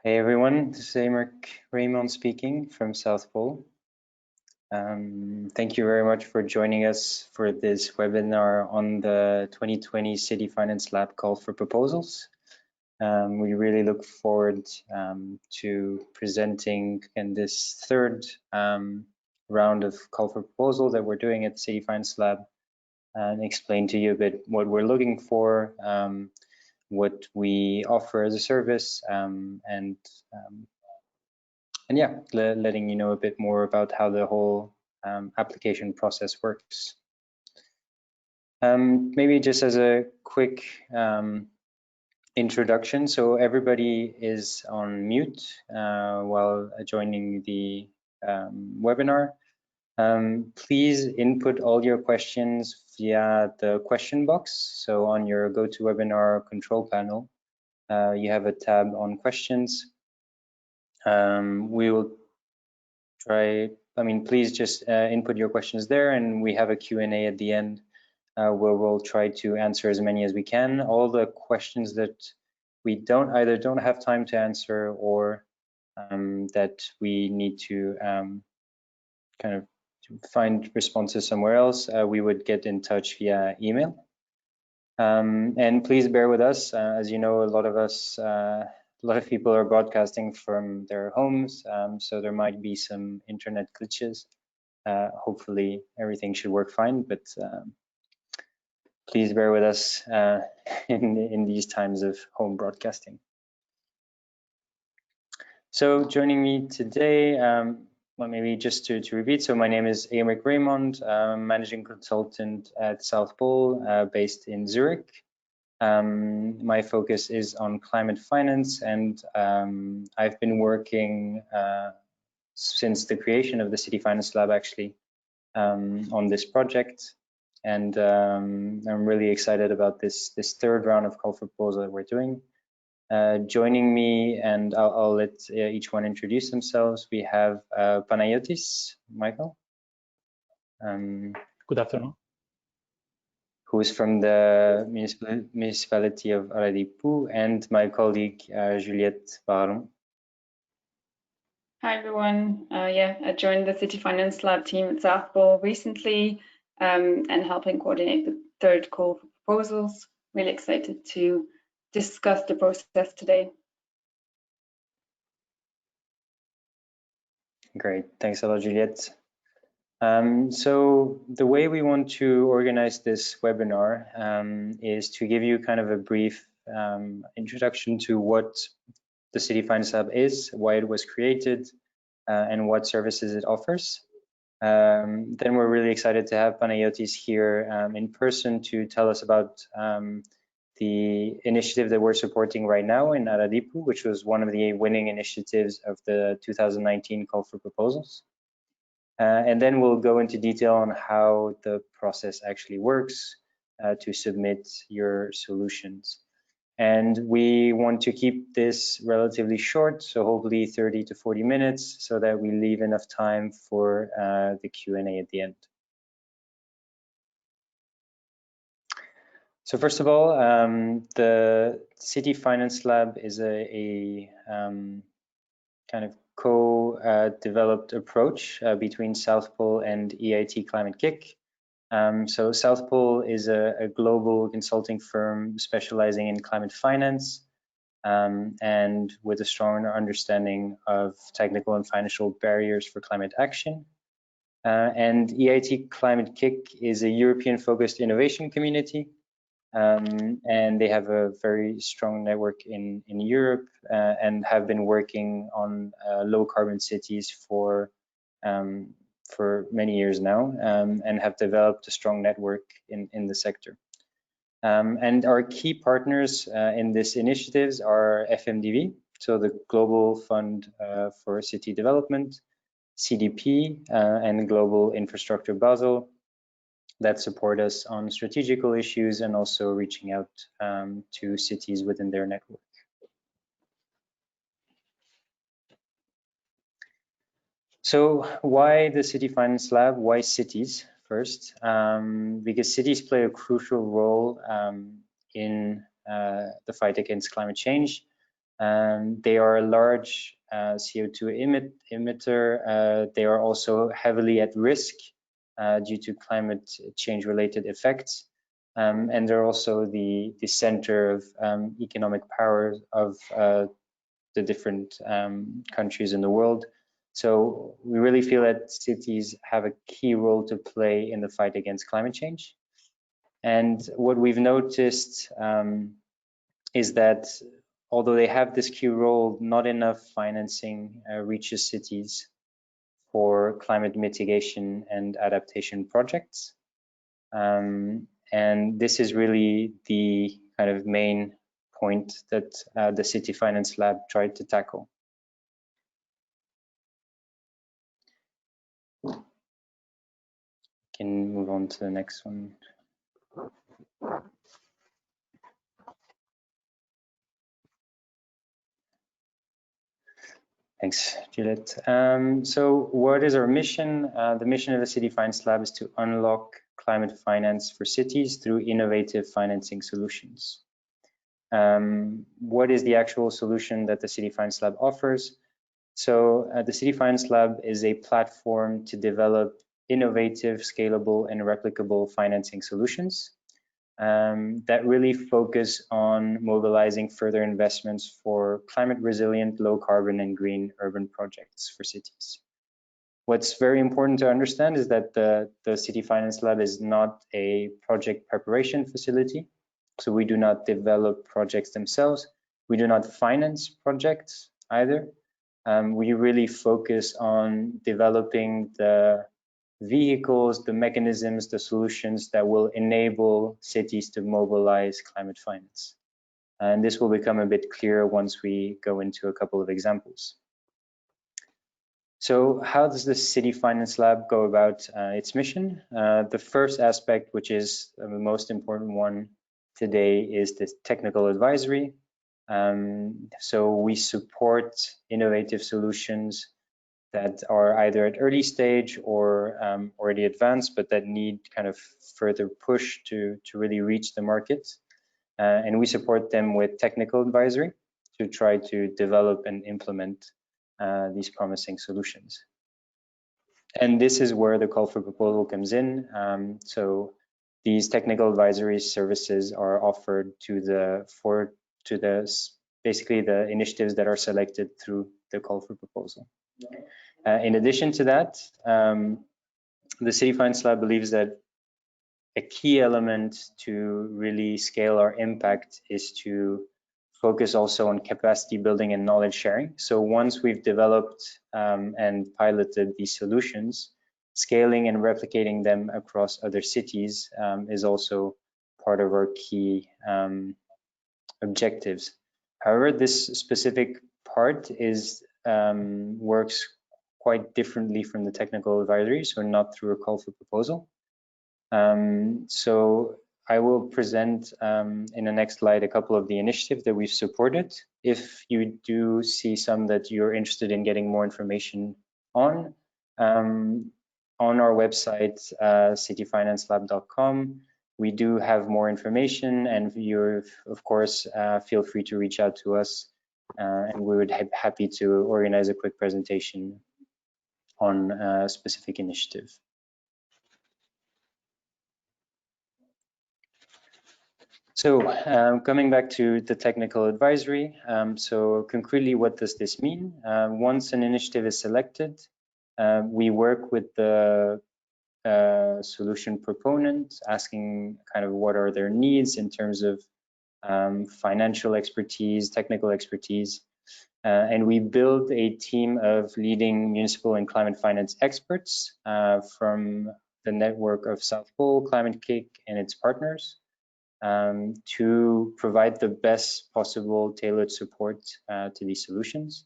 Hey everyone, this is Emeric Raymond speaking from South Pole. Thank you very much for joining us for this webinar on the 2020 City Finance Lab Call for Proposals. We really look forward to presenting in this third round of Call for Proposal that we're doing at the City Finance Lab and explain to you a bit what we're looking for, what we offer as a service, and yeah, letting you know a bit more about how the whole application process works. Maybe just as a quick introduction, so everybody is on mute while joining the webinar. Please input all your questions via the question box. So on your GoToWebinar control panel, you have a tab on questions. We will try, please just input your questions there, and we have a Q&A at the end where we'll try to answer as many as we can. All the questions that we either don't have time to answer or that we need to kind of find responses somewhere else, we would get in touch via email. And please bear with us. As you know, a lot of people are broadcasting from their homes, so there might be some internet glitches. Hopefully everything should work fine, but please bear with us in these times of home broadcasting. So joining me today, well, maybe just to repeat, so my name is Emeric Raymond, managing consultant at South Pole, based in Zurich. My focus is on climate finance, and I've been working since the creation of the City Finance Lab actually on this project, and I'm really excited about this third round of call for proposal that we're doing. Joining me, and I'll let each one introduce themselves. We have Panayotis, Michael. Good afternoon. Who is from the municipality of Aradipu, and my colleague Juliette Baron. Hi everyone. I joined the City Finance Lab team at South Pole recently and helping coordinate the third call for proposals. Really excited to discuss the process today. Great, thanks a lot, Juliette. So the way we want to organize this webinar is to give you kind of a brief introduction to what the City Finance Lab is, why it was created, and what services it offers. Then we're really excited to have Panayotis here in person to tell us about the initiative that we're supporting right now in Aradipu, which was one of the winning initiatives of the 2019 call for proposals. And then we'll go into detail on how the process actually works to submit your solutions. And we want to keep this relatively short, so hopefully 30 to 40 minutes, so that we leave enough time for the Q&A at the end. So first of all, the City Finance Lab is a kind of co-developed approach between South Pole and EIT Climate-KIC. So South Pole is a global consulting firm specializing in climate finance and with a strong understanding of technical and financial barriers for climate action. And EIT Climate-KIC is a European-focused innovation community, and they have a very strong network in Europe and have been working on low carbon cities for many years now, and have developed a strong network in the sector. And our key partners in this initiatives are FMDB, so the Global Fund for City Development, CDP, and Global Infrastructure Basel, that support us on strategical issues and also reaching out to cities within their network. So why the City Finance Lab? Why cities first? Because cities play a crucial role in the fight against climate change. They are a large CO2 emitter. They are also heavily at risk due to climate change related effects. And they're also the center of economic power of the different countries in the world. So we really feel that cities have a key role to play in the fight against climate change. And what we've noticed is that although they have this key role, not enough financing reaches cities for climate mitigation and adaptation projects. And this is really the kind of main point that the City Finance Lab tried to tackle. Can move on to the next one. Thanks, Juliet. So what is our mission? The mission of the City Finance Lab is to unlock climate finance for cities through innovative financing solutions. What is the actual solution that the City Finance Lab offers? So the City Finance Lab is a platform to develop innovative, scalable, and replicable financing solutions that really focus on mobilizing further investments for climate resilient, low carbon, and green urban projects for cities. What's very important to understand is that the City Finance Lab is not a project preparation facility. So we do not develop projects themselves. We do not finance projects either. We really focus on developing the vehicles, the mechanisms, the solutions that will enable cities to mobilize climate finance. And this will become a bit clearer once we go into a couple of examples. So how does the City Finance Lab go about its mission? The first aspect, which is the most important one today, is the technical advisory. So we support innovative solutions that are either at early stage or already advanced, but that need kind of further push to really reach the market. And we support them with technical advisory to try to develop and implement these promising solutions. And this is where the call for proposal comes in. So these technical advisory services are offered to basically the initiatives that are selected through the call for proposal. In addition to that, the City Finance Lab believes that a key element to really scale our impact is to focus also on capacity building and knowledge sharing. So once we've developed and piloted these solutions, scaling and replicating them across other cities is also part of our key objectives. However, this specific part works quite differently from the technical advisory, so not through a call for proposal. So I will present in the next slide a couple of the initiatives that we've supported. If you do see some that you're interested in getting more information on our website, cityfinancelab.com, we do have more information, and you're, of course, feel free to reach out to us, and we would be happy to organize a quick presentation on a specific initiative. So coming back to the technical advisory, so concretely, what does this mean? Once an initiative is selected, we work with the solution proponent, asking kind of what are their needs in terms of financial expertise, technical expertise, and we build a team of leading municipal and climate finance experts from the network of South Pole, Climate-KIC, and its partners. To provide the best possible tailored support to these solutions.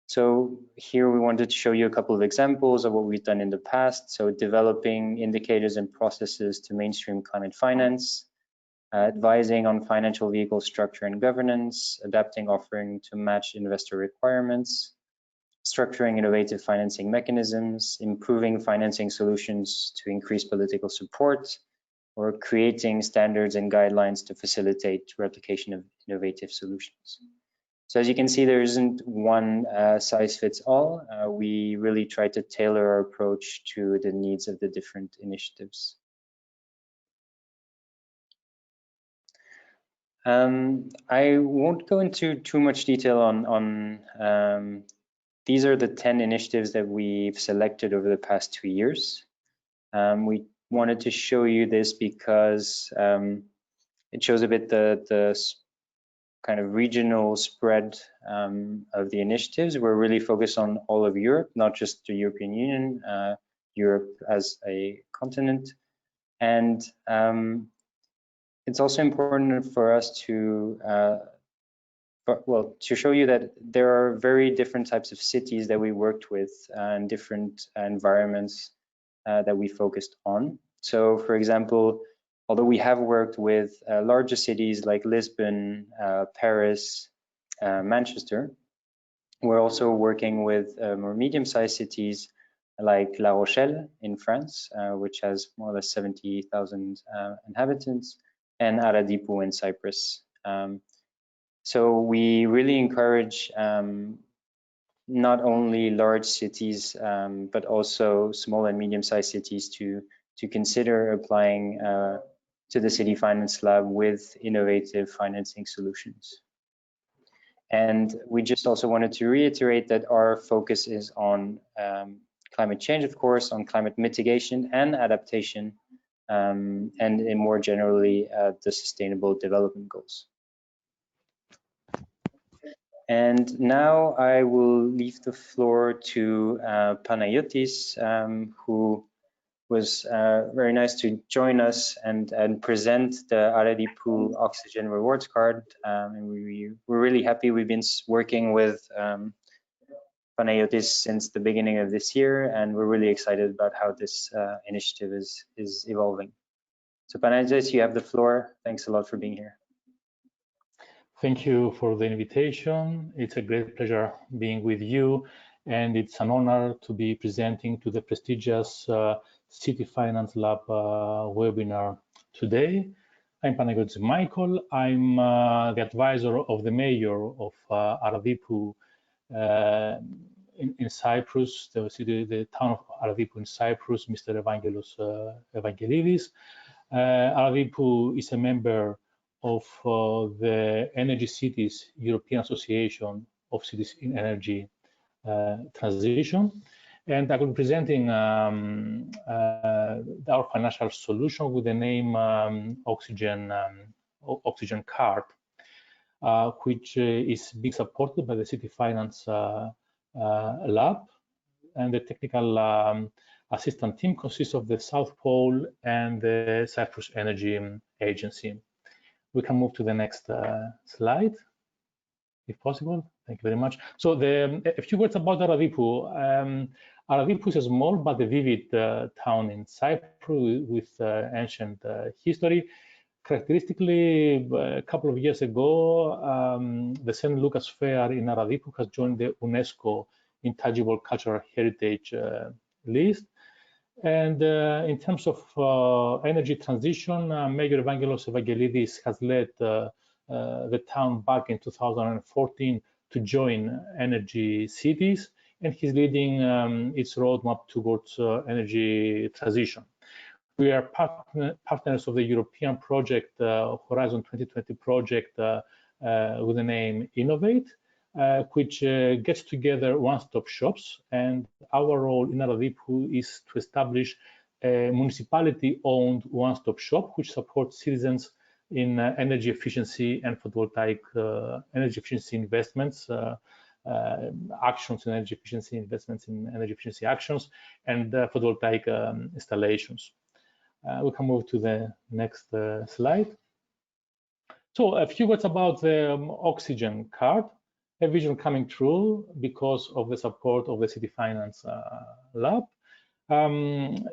So here we wanted to show you a couple of examples of what we've done in the past. So developing indicators and processes to mainstream climate finance, advising on financial vehicle structure and governance, adapting offering to match investor requirements, structuring innovative financing mechanisms, improving financing solutions to increase political support, or creating standards and guidelines to facilitate replication of innovative solutions. So as you can see, there isn't one size fits all. We really try to tailor our approach to the needs of the different initiatives. I won't go into too much detail on these are the 10 initiatives that we've selected over the past 2 years. We wanted to show you this because it shows a bit the kind of regional spread of the initiatives. We're really focused on all of Europe, not just the European Union, Europe as a continent. And it's also important for us to show you that there are very different types of cities that we worked with and different environments that we focused on. So for example, although we have worked with larger cities like Lisbon, Paris, Manchester, we're also working with more medium-sized cities like La Rochelle in France, which has more or less 70,000 inhabitants, and Aradipu in Cyprus. So we really encourage not only large cities, but also small and medium-sized cities to consider applying to the City Finance Lab with innovative financing solutions. And we just also wanted to reiterate that our focus is on climate change, of course, on climate mitigation and adaptation, and more generally, the Sustainable Development Goals. And now I will leave the floor to Panayotis, who was very nice to join us and present the Aradipu Oxygen Rewards Card. And we're really happy. We've been working with Panayotis since the beginning of this year, and we're really excited about how this initiative is evolving. So Panayotis, you have the floor. Thanks a lot for being here. Thank you for the invitation. It's a great pleasure being with you, and it's an honor to be presenting to the prestigious City Finance Lab webinar today. I'm Panayotis Michael. I'm the advisor of the mayor of Aradipu in Cyprus, the town of Aradipu in Cyprus, Mr. Evangelos Evangelidis. Aradipu is a member of the Energy Cities European Association of Cities in Energy Transition. And I will be presenting our financial solution with the name Oxygen Card, which is being supported by the City Finance Lab. And the technical assistant team consists of the South Pole and the Cyprus Energy Agency. We can move to the next slide, if possible. Thank you very much. So a few words about Aradipu. Aradipu is a small but a vivid town in Cyprus with ancient history. Characteristically, a couple of years ago, the St. Lucas Fair in Aradipu has joined the UNESCO Intangible Cultural Heritage list. And in terms of energy transition, Mayor Evangelos Evangelidis has led the town back in 2014 to join energy cities, and he's leading its roadmap towards energy transition. We are partners of the European project, Horizon 2020 project, with the name Innovate, which gets together one-stop shops, and our role in Aradipu is to establish a municipality-owned one-stop shop which supports citizens in energy efficiency and photovoltaic energy efficiency investments, actions in energy efficiency, investments in energy efficiency actions, and photovoltaic installations. We can move to the next slide. So a few words about the Oxygen Card. A vision coming true because of the support of the City Finance Lab.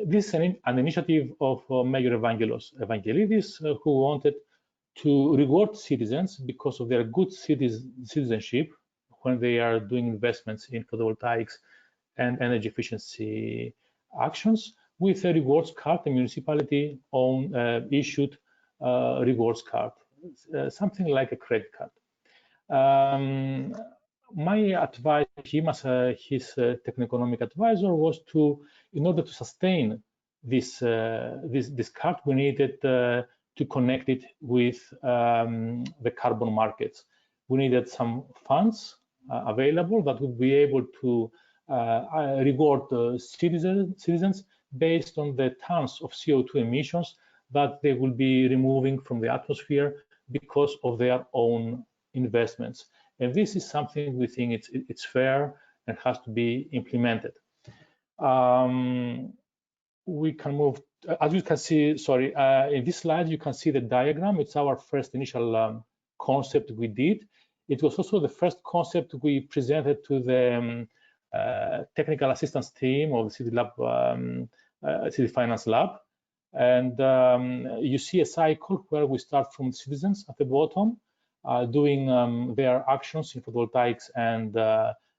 This is an initiative of Mayor Evangelos Evangelidis, who wanted to reward citizens because of their good citizenship when they are doing investments in photovoltaics and energy efficiency actions with a rewards card, a municipality issued rewards card, something like a credit card. My advice to him as his techno-economic advisor was to, in order to sustain this card, we needed to connect it with the carbon markets. We needed some funds available that would be able to reward citizens based on the tons of CO2 emissions that they will be removing from the atmosphere because of their own investments. And this is something we think it's fair and has to be implemented. We can move, as you can see, sorry, in this slide, you can see the diagram. It's our first initial concept we did. It was also the first concept we presented to the technical assistance team of the City Lab, City Finance Lab. And you see a cycle where we start from citizens at the bottom, doing their actions in photovoltaics and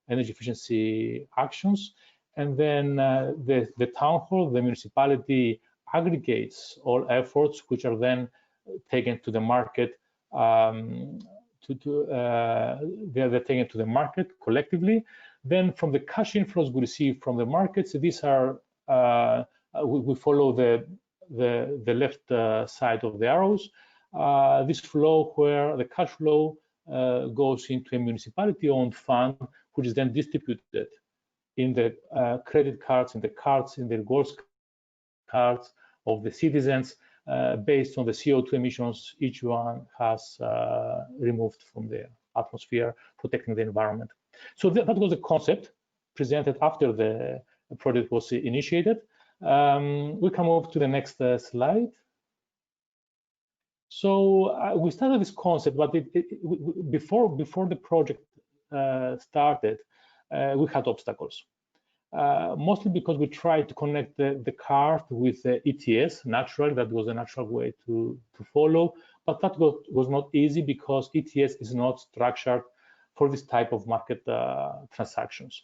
energy efficiency actions. And then the town hall, the municipality aggregates all efforts, which are then taken to the market. They're taken to the market collectively. Then from the cash inflows we receive from the markets, these are, we follow the left side of the arrows. This flow where the cash flow goes into a municipality-owned fund, which is then distributed in the credit cards, in the cards, in the rewards cards of the citizens based on the CO2 emissions each one has removed from the atmosphere, protecting the environment. So that was the concept presented after the project was initiated. We can move to the next slide. So we started this concept, but before the project started, we had obstacles. Mostly because we tried to connect the card with the ETS naturally. That was a natural way to follow, but that was not easy because ETS is not structured for this type of market transactions.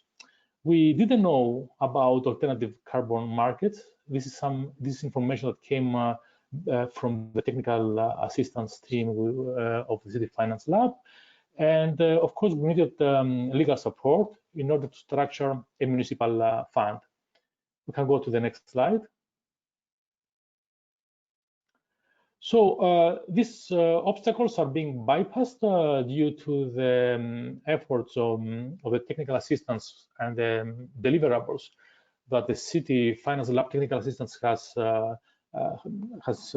We didn't know about alternative carbon markets. This is information that came from the technical assistance team of the City Finance Lab. And of course, we needed legal support in order to structure a municipal fund. We can go to the next slide. So these obstacles are being bypassed due to the efforts of the technical assistance and the deliverables that the City Finance Lab technical assistance has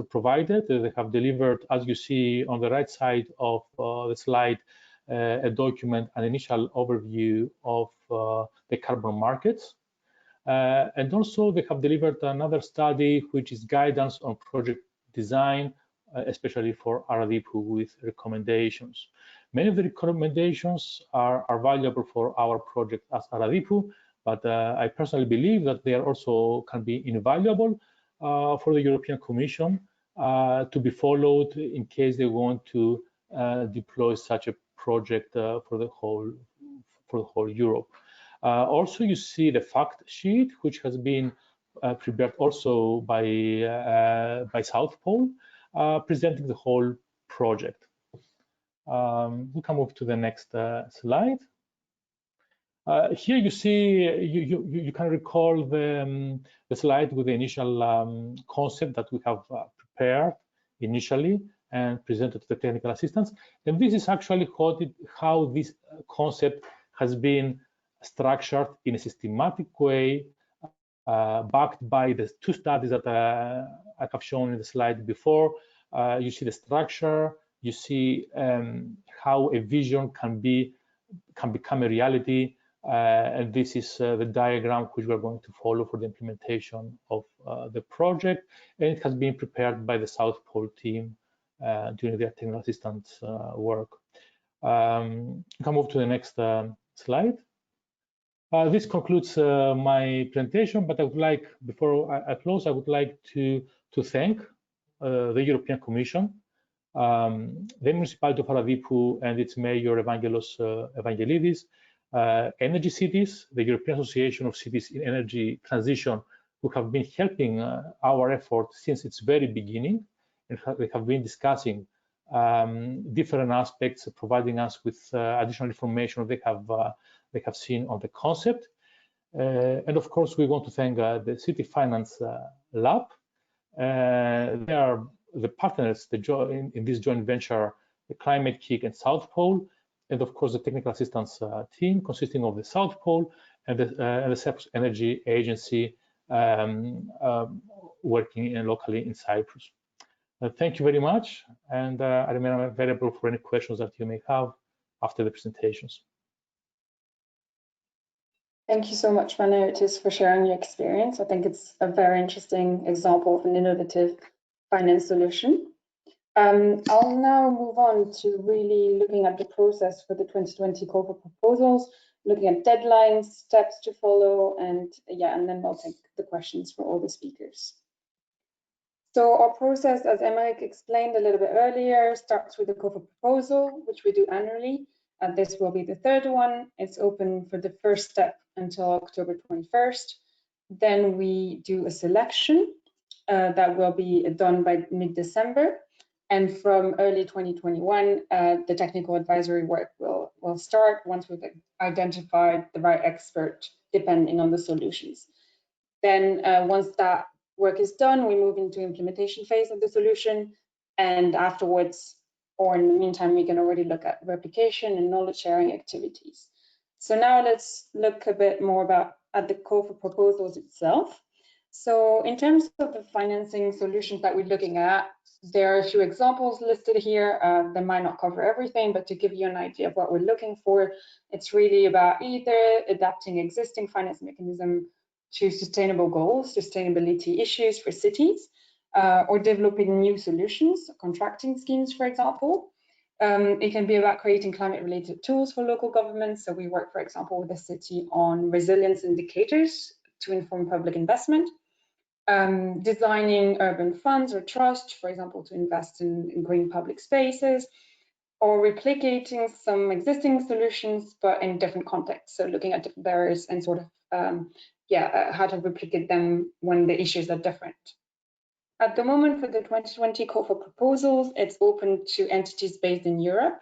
provided. They have delivered, as you see on the right side of the slide, a document, an initial overview of the carbon markets. And also they have delivered another study, which is guidance on project design, especially for Aradipu with recommendations. Many of the recommendations are valuable for our project as Aradipu, but I personally believe that they are also can be invaluable for the European Commission to be followed in case they want to deploy such a project for the whole Europe. Also, you see the fact sheet, which has been prepared also by South Pole, presenting the whole project. We can move to the next slide. Here you see, you can recall the slide with the initial concept that we have prepared initially and presented to the technical assistants. And this is actually how this concept has been structured in a systematic way, backed by the two studies that I have shown in the slide before. You see the structure, you see how a vision can become a reality, and this is the diagram which we're going to follow for the implementation of the project, and it has been prepared by the South Pole team during their technical assistance work. You can move to the next slide. This concludes my presentation, but I would like, before I close, I would like to thank the European Commission, the municipality of Aradipu and its mayor Evangelos Evangelidis, Energy Cities, the European Association of Cities in Energy Transition, who have been helping our effort since its very beginning, and they have been discussing different aspects, providing us with additional information they have seen on the concept. And of course, we want to thank the City Finance Lab. They are the partners in this joint venture, the Climate-KIC and South Pole, and of course the technical assistance team consisting of the South Pole and the Cyprus Energy Agency working locally in Cyprus. Thank you very much, and I remain available for any questions that you may have after the presentations. Thank you so much, Manotis, for sharing your experience. I think it's a very interesting example of an innovative finance solution. I'll now move on to really looking at the process for the 2020 call for proposals, looking at deadlines, steps to follow, and then we'll take the questions for all the speakers. So our process, as Emmerich explained a little bit earlier, starts with the call for proposal, which we do annually. And this will be the third one. It's open for the first step until October 21st. Then we do a selection that will be done by mid-December. And from early 2021, the technical advisory work will start once we've identified the right expert, depending on the solutions. Then once that work is done, we move into implementation phase of the solution. And afterwards, or in the meantime, we can already look at replication and knowledge sharing activities. So now let's look a bit more at the call for proposals itself. So in terms of the financing solutions that we're looking at, there are a few examples listed here. They might not cover everything, but to give you an idea of what we're looking for, it's really about either adapting existing finance mechanism to sustainable goals, sustainability issues for cities, or developing new solutions, contracting schemes, for example. It can be about creating climate-related tools for local governments. So we work, for example, with the city on resilience indicators to inform public investment. Designing urban funds or trust, for example, to invest in green public spaces, or replicating some existing solutions, but in different contexts. So looking at different barriers and sort of, how to replicate them when the issues are different. At the moment for the 2020 call for proposals, it's open to entities based in Europe.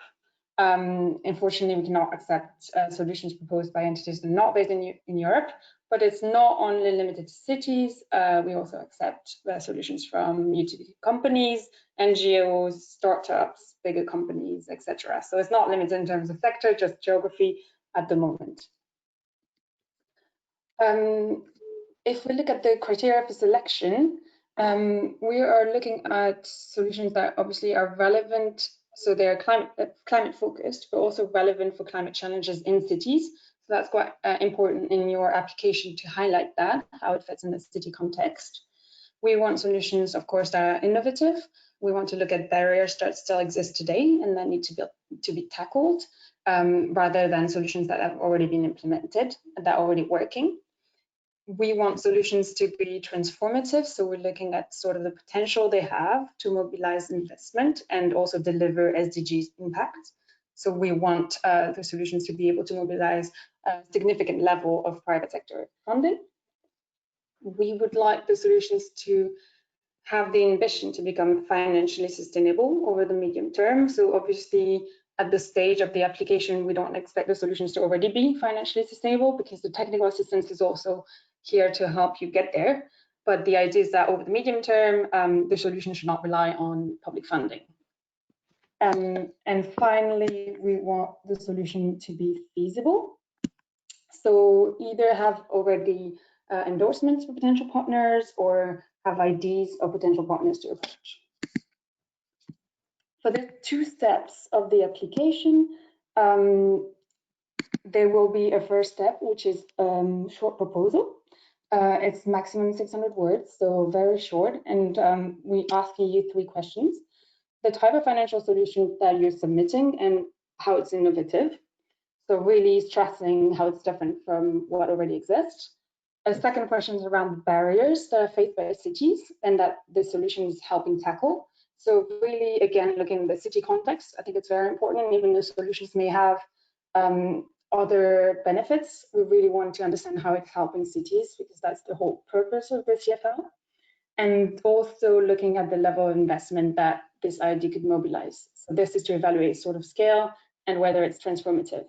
Unfortunately, we cannot accept solutions proposed by entities that are not based in Europe, but it's not only limited to cities. We also accept solutions from utility companies, NGOs, startups, bigger companies, etc. So it's not limited in terms of sector, just geography at the moment. If we look at the criteria for selection, we are looking at solutions that obviously are relevant. So they're climate focused, but also relevant for climate challenges in cities. So that's quite important in your application to highlight that, how it fits in the city context. We want solutions, of course, that are innovative. We want to look at barriers that still exist today and that need to be tackled, rather than solutions that have already been implemented, that are already working. We want solutions to be transformative, so we're looking at sort of the potential they have to mobilize investment and also deliver SDGs impact. So we want the solutions to be able to mobilize a significant level of private sector funding. We would like the solutions to have the ambition to become financially sustainable over the medium term. So obviously, at the stage of the application, we don't expect the solutions to already be financially sustainable, because the technical assistance is also here to help you get there. But the idea is that over the medium term, the solution should not rely on public funding. And finally, we want the solution to be feasible. So either have already endorsements for potential partners or have ideas of potential partners to approach. For the 2 steps of the application, there will be a first step, which is short proposal. It's maximum 600 words, so very short. And we asking you 3 questions. The type of financial solution that you're submitting and how it's innovative. So really stressing how it's different from what already exists. A second question is around the barriers that are faced by cities and that the solution is helping tackle. So really, again, looking at the city context, I think it's very important. Even though solutions may have other benefits, we really want to understand how it's helping cities, because that's the whole purpose of the CFL. and also looking at the level of investment that this idea could mobilize. So this is to evaluate sort of scale and whether it's transformative.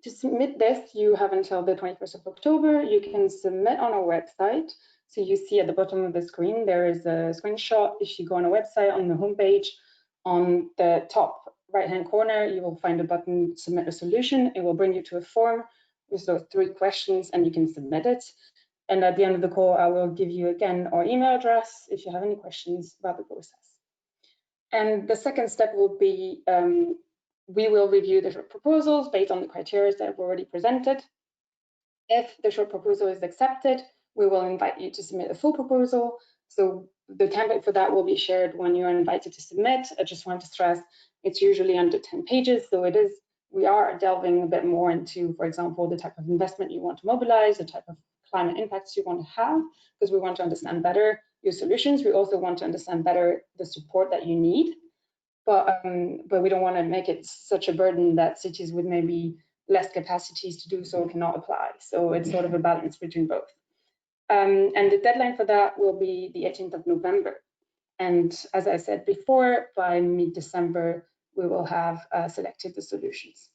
To submit this, you have until the 21st of October. You can submit on our website. So you see at the bottom of the screen, there is a screenshot. If you go on a website on the homepage, on the top right-hand corner, you will find a button, submit a solution. It will bring you to a form with those 3 questions and you can submit it. And at the end of the call, I will give you again our email address if you have any questions about the process. And the second step will be, we will review the short proposals based on the criteria that I've already presented. If the short proposal is accepted, we will invite you to submit a full proposal. So the template for that will be shared when you're invited to submit. I just want to stress it's usually under 10 pages. So we are delving a bit more into, for example, the type of investment you want to mobilize, the type of climate impacts you want to have, because we want to understand better your solutions. We also want to understand better the support that you need. But we don't want to make it such a burden that cities with maybe less capacities to do so cannot apply. So it's sort of a balance between both. And the deadline for that will be the 18th of November. And as I said before, by mid-December, we will have selected the solutions.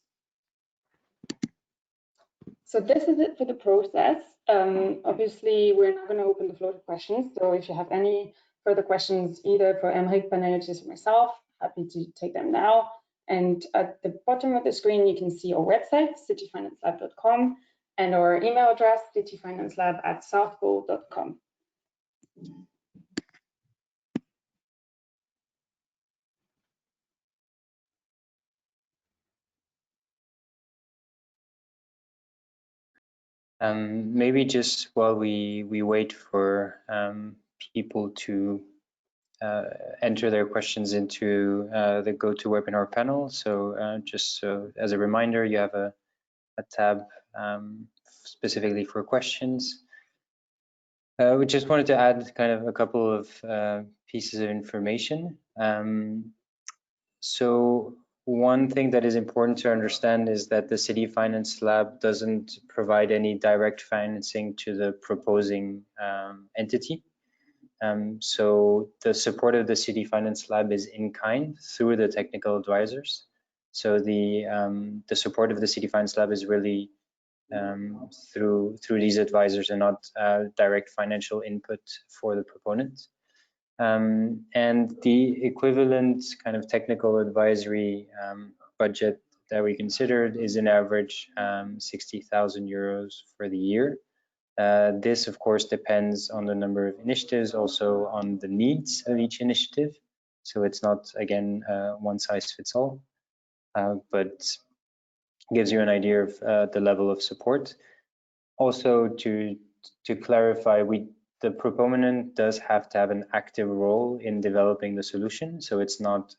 So this is it for the process. Obviously, we're not going to open the floor to questions. So if you have any further questions, either for Emmerich, Panagiotis, or myself, happy to take them now. And at the bottom of the screen, you can see our website, cityfinancelab.com, and our email address, cityfinancelab@southpole.com. Maybe just while we wait for people to enter their questions into the GoToWebinar panel. So just so as a reminder, you have a tab specifically for questions. We just wanted to add kind of a couple of pieces of information. So one thing that is important to understand is that the City Finance Lab doesn't provide any direct financing to the proposing entity. So the support of the City Finance Lab is in kind through the technical advisors. So the support of the City Finance Lab is really through these advisors and not direct financial input for the proponent. And the equivalent kind of technical advisory budget that we considered is an average 60,000 euros for the year. This, of course, depends on the number of initiatives, also on the needs of each initiative. So it's not, again, one size fits all, but gives you an idea of the level of support. Also, to clarify, the proponent does have to have an active role in developing the solution. So it's not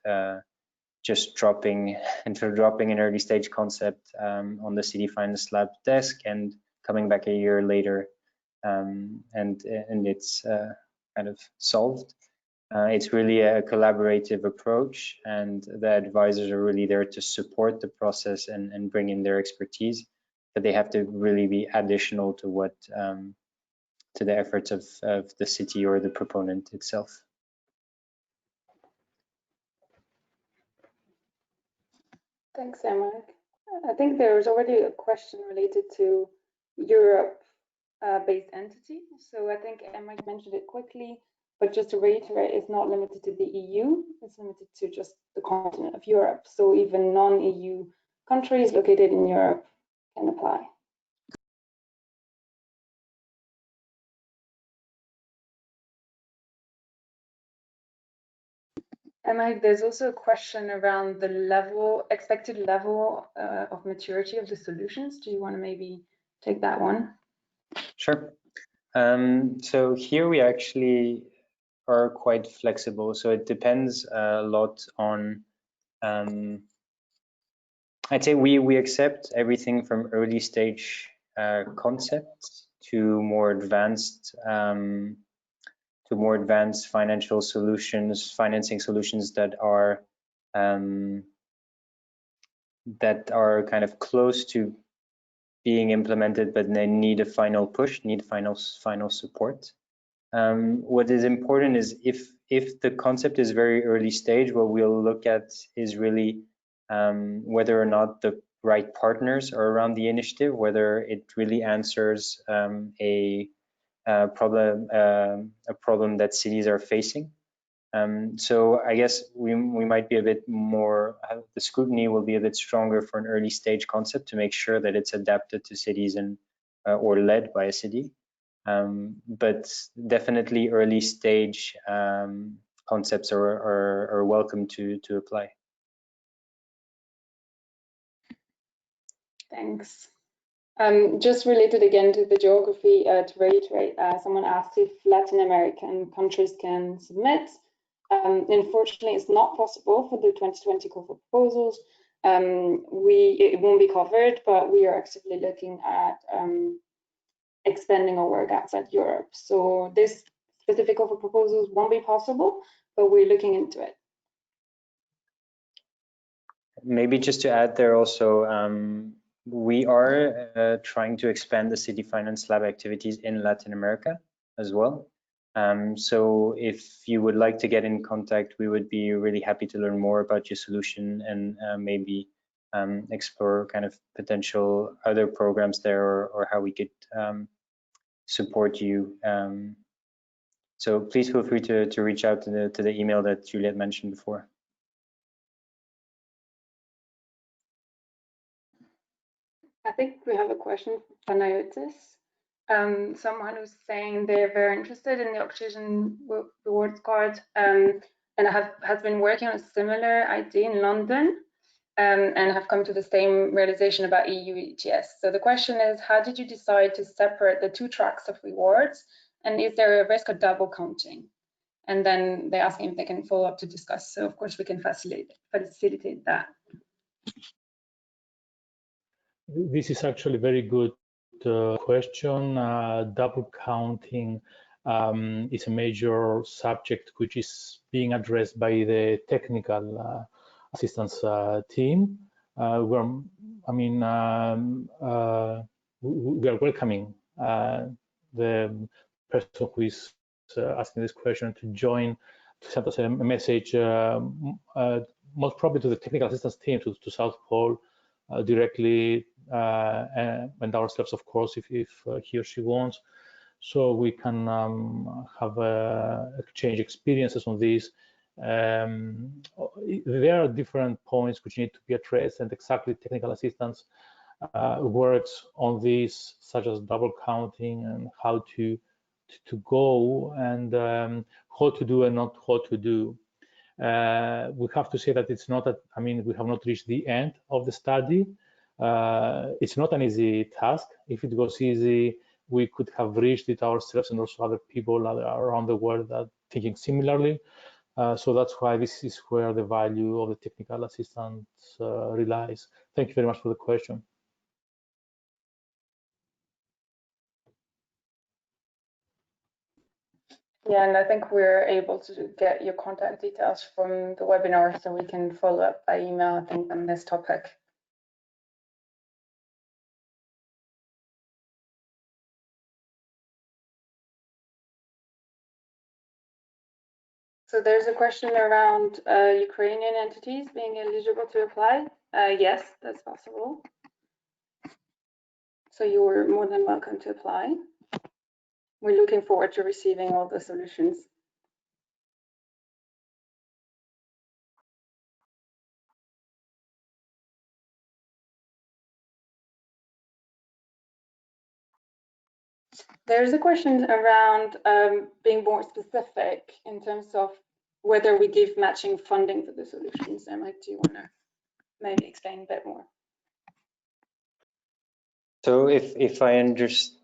just dropping an early stage concept on the City Finance Lab desk and coming back a year later and it's kind of solved. It's really a collaborative approach, and the advisors are really there to support the process and bring in their expertise, but they have to really be additional to what to the efforts of the city or the proponent itself. Thanks, Emmerich. I think there was already a question related to Europe-based entity. So I think Emmerich mentioned it quickly, but just to reiterate, it's not limited to the EU, it's limited to just the continent of Europe. So even non-EU countries located in Europe can apply. Emmerich, there's also a question around the expected level of maturity of the solutions. Do you want to maybe take that one? Sure. So here we actually are quite flexible. So it depends a lot on, I'd say we accept everything from early stage concepts to more advanced financial solutions, financing solutions that are kind of close to being implemented, but they need a final push, need final support. What is important is if the concept is very early stage, what we'll look at is really whether or not the right partners are around the initiative, whether it really answers a problem that cities are facing. So I guess we might be a bit more, the scrutiny will be a bit stronger for an early stage concept to make sure that it's adapted to cities and or led by a city. But definitely early stage concepts are welcome to apply. Thanks. Just related again to the geography, to reiterate, someone asked if Latin American countries can submit. Unfortunately, it's not possible for the 2020 call for proposals. It won't be covered, but we are actively looking at expanding our work outside Europe. So this specific call for proposals won't be possible, but we're looking into it. Maybe just to add there also, we are trying to expand the City Finance Lab activities in Latin America as well. So if you would like to get in contact, we would be really happy to learn more about your solution and maybe explore kind of potential other programs there or how we could support you. So please feel free to reach out to the email that Juliette mentioned before. I think we have a question from Panayotis. Someone who's saying they're very interested in the Oxygen rewards card and has been working on a similar idea in London and have come to the same realization about EU ETS. So the question is, how did you decide to separate the two tracks of rewards, and is there a risk of double counting? And then they're asking if they can follow up to discuss. So of course we can facilitate that. This is actually a very good question. Double counting is a major subject which is being addressed by the technical assistance team. We are welcoming the person who is asking this question to join, to send us a message, most probably to the technical assistance team, to South Pole directly, and ourselves, of course, if he or she wants, so we can have exchange experiences on this. There are different points which need to be addressed, and exactly technical assistance works on this, such as double counting and how to go and how to do and not how to do. We have to say that it's not that, we have not reached the end of the study. It's not an easy task. If it was easy, we could have reached it ourselves, and also other people around the world are thinking similarly. So that's why this is where the value of the technical assistance relies. Thank you very much for the question. Yeah, and I think we're able to get your contact details from the webinar, so we can follow up by email, I think, on this topic. So there's a question around Ukrainian entities being eligible to apply. Yes, that's possible. So you're more than welcome to apply. We're looking forward to receiving all the solutions. There's a question around being more specific in terms of whether we give matching funding for the solutions. Emma, do you want to maybe explain a bit more? So if I understand,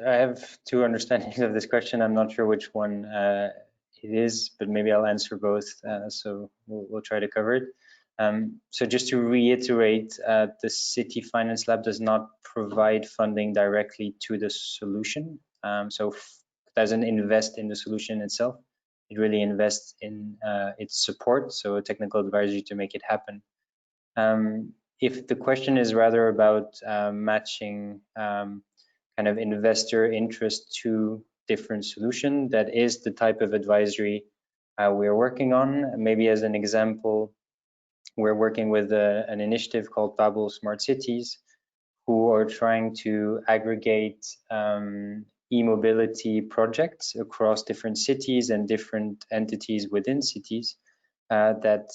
I have two understandings of this question. I'm not sure which one it is, but maybe I'll answer both. So we'll try to cover it. So just to reiterate, the City Finance Lab does not provide funding directly to the solution. So it doesn't invest in the solution itself. It really invests in its support, so a technical advisory to make it happen. If the question is rather about matching kind of investor interest to different solution. That is the type of advisory we're working on. Maybe as an example, we're working with an initiative called Babel Smart Cities, who are trying to aggregate e-mobility projects across different cities and different entities within cities that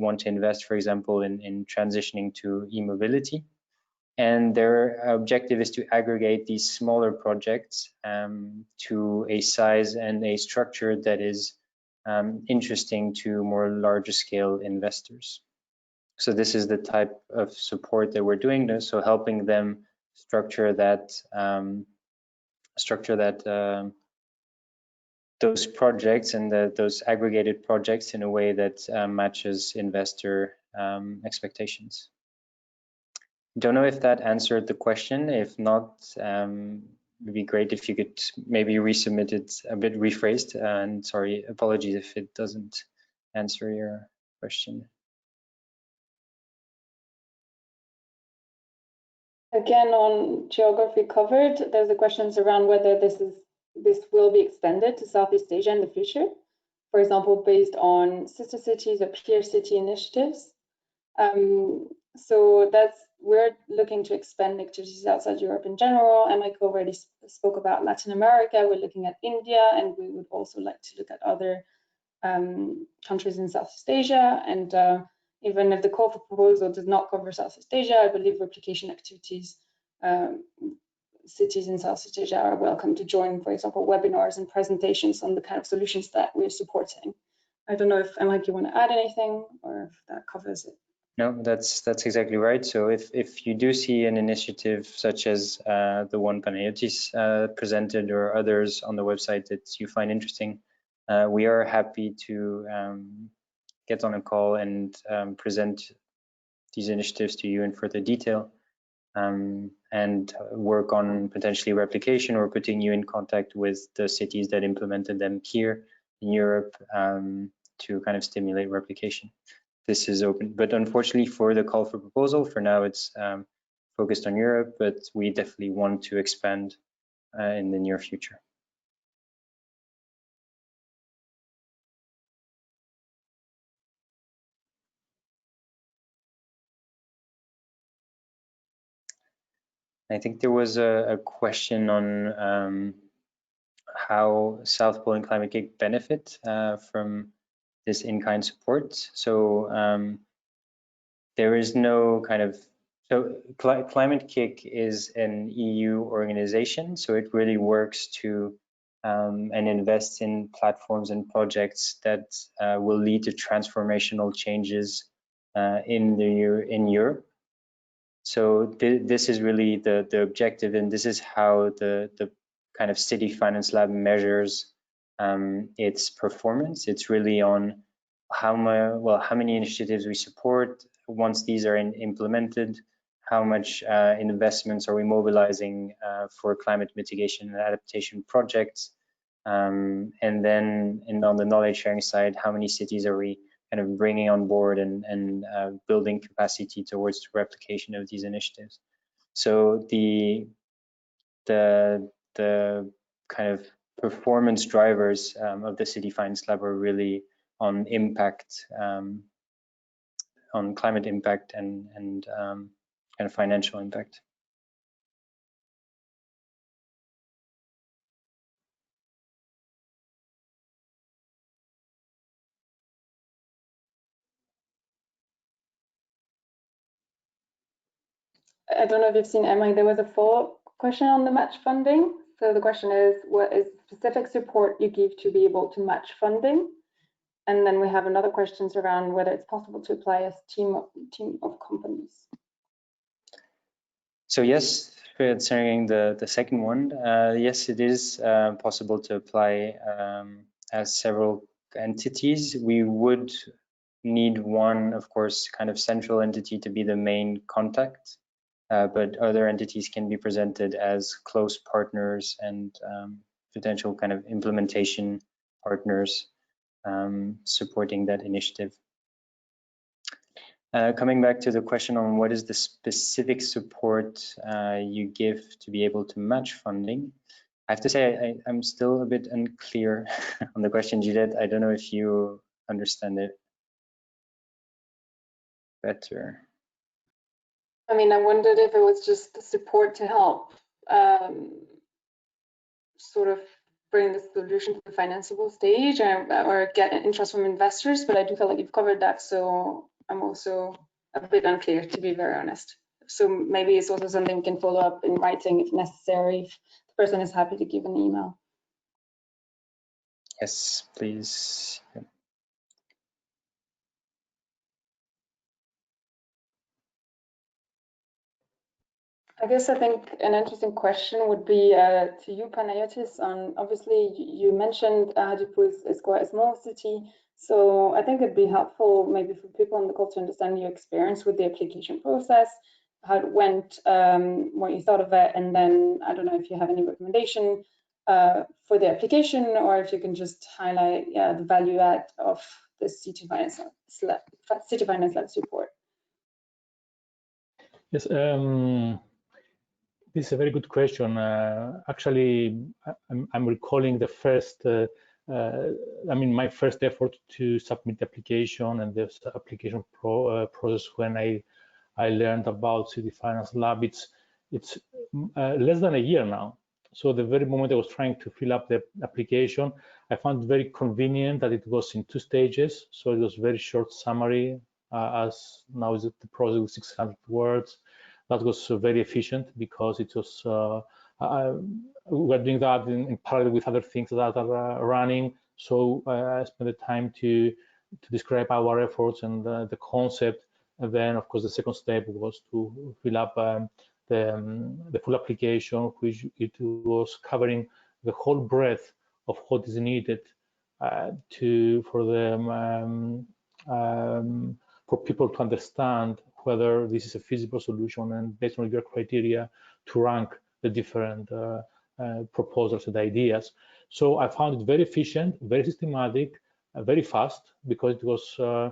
want to invest, for example, in transitioning to e-mobility. And their objective is to aggregate these smaller projects to a size and a structure that is interesting to more larger scale investors. So this is the type of support that we're doing, so helping them structure that those projects and those aggregated projects in a way that matches investor expectations. Don't know if that answered the question. If not, it'd be great if you could maybe resubmit it a bit rephrased. And sorry, apologies if it doesn't answer your question. Again, on geography covered, there's the questions around whether this will be extended to Southeast Asia in the future, for example, based on sister cities or peer city initiatives. So we're looking to expand activities outside Europe in general. And Mike already spoke about Latin America. We're looking at India, and we would also like to look at other countries in Southeast Asia. And even if the call for proposal does not cover Southeast Asia, I believe replication activities, cities in Southeast Asia are welcome to join, for example, webinars and presentations on the kind of solutions that we're supporting. I don't know if, Mike, you want to add anything or if that covers it. No, that's exactly right. So if you do see an initiative such as the one Panayotis presented or others on the website that you find interesting, we are happy to get on a call and present these initiatives to you in further detail and work on potentially replication or putting you in contact with the cities that implemented them here in Europe to kind of stimulate replication. This is open, but unfortunately for the call for proposal, for now it's focused on Europe, but we definitely want to expand in the near future. I think there was a question on how South Pole and Climate-KIC benefit from this in-kind support. So there is no kind of, so Climate-KIC is an EU organization, so it really works to and invests in platforms and projects that will lead to transformational changes in Europe. So this is really the objective, and this is how the kind of City Finance Lab measures its performance. It's really on how many initiatives we support once these are implemented, how much investments are we mobilizing for climate mitigation and adaptation projects, and then on the knowledge sharing side, how many cities are we kind of bringing on board and building capacity towards the replication of these initiatives. So the kind of performance drivers of the City Finance Lab are really on impact, on climate impact and kind of financial impact. I don't know if you've seen, Emily, there was a follow-up question on the match funding. So the question is, what is specific support you give to be able to match funding? And then we have another questions around whether it's possible to apply as team of companies. So yes, concerning the second one, yes, it is possible to apply as several entities. We would need one, of course, kind of central entity to be the main contact, but other entities can be presented as close partners and potential kind of implementation partners supporting that initiative. Coming back to the question on what is the specific support you give to be able to match funding, I have to say I'm still a bit unclear on the question, Juliet. I don't know if you understand it better. I mean, I wondered if it was just the support to help sort of bring the solution to the financeable stage or get interest from investors, but I do feel like you've covered that, so I'm also a bit unclear, to be very honest. So maybe it's also something we can follow up in writing if necessary, if the person is happy to give an email. Yes, please. I guess I think an interesting question would be to you, Panayotis, on obviously you mentioned Hajipu is quite a small city, so I think it'd be helpful maybe for people on the call to understand your experience with the application process, how it went, what you thought of it, and then I don't know if you have any recommendation for the application, or if you can just highlight the value add of the City Finance Lab support. Yes. This is a very good question. Actually, I'm recalling the first, I mean, my first effort to submit the application and this application process when I learned about City Finance Lab. It's less than a year now. So the very moment I was trying to fill up the application, I found it very convenient that it was in 2 stages. So it was very short summary, as now is the process with 600 words. That was very efficient because it was we're doing that in parallel with other things that are running. So I spent the time to describe our efforts and the concept. And then, of course, the second step was to fill up the full application, which it was covering the whole breadth of what is needed for people to understand whether this is a feasible solution, and based on your criteria to rank the different proposals and ideas. So I found it very efficient, very systematic, very fast, because it was, I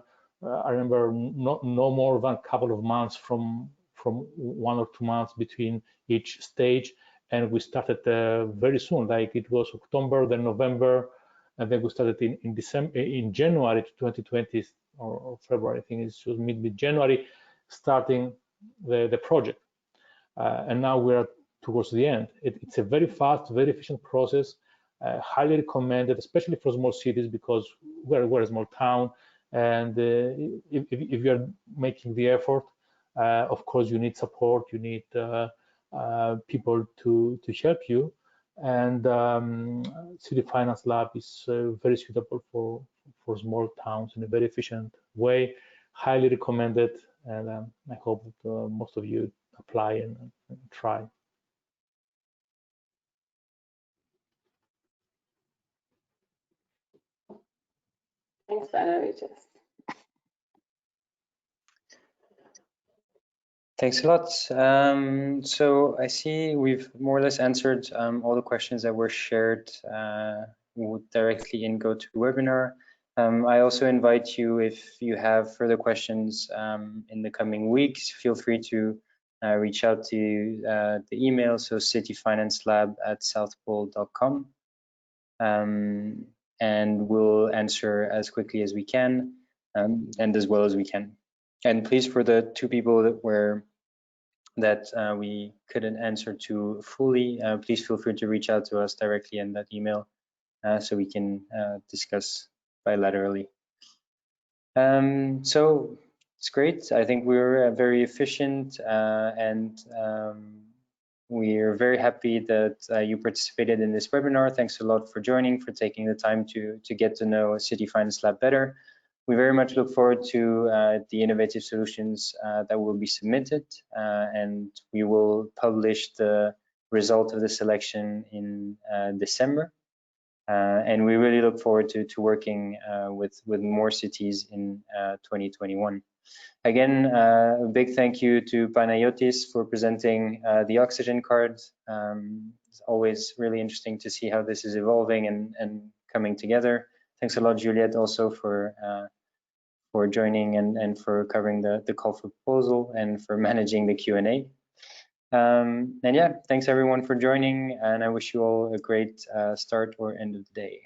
remember, no more than a couple of months from 1 or 2 months between each stage. And we started very soon, like it was October, then November, and then we started in January 2020 or February, I think it was mid-January, starting the project. And now we're towards the end. It's a very fast, very efficient process, highly recommended, especially for small cities, because we're a small town. And if you're making the effort, of course, you need support, you need people to help you. And City Finance Lab is very suitable for small towns in a very efficient way, highly recommended. And I hope that most of you apply and try. Thanks, Panayotis. Thanks a lot. So I see we've more or less answered all the questions that were shared directly in GoToWebinar. I also invite you, if you have further questions in the coming weeks, feel free to reach out to the email, so cityfinancelab@southpole.com, and we'll answer as quickly as we can and as well as we can. And please, for the 2 people that we couldn't answer to fully, please feel free to reach out to us directly in that email so we can discuss bilaterally. So it's great. I think we're very efficient and we're very happy that you participated in this webinar. Thanks a lot for joining, for taking the time to get to know City Finance Lab better. We very much look forward to the innovative solutions that will be submitted, and we will publish the result of the selection in December. And we really look forward to working with more cities in 2021. Again, a big thank you to Panayotis for presenting the oxygen card. It's always really interesting to see how this is evolving and coming together. Thanks a lot, Juliet, also for joining and for covering the call for proposal and for managing the Q&A. And yeah, thanks everyone for joining, and I wish you all a great start or end of the day.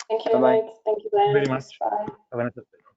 Thank you, Bye-bye. Nate. Thank you, Bernard. Very much. Bye. Have a nice afternoon.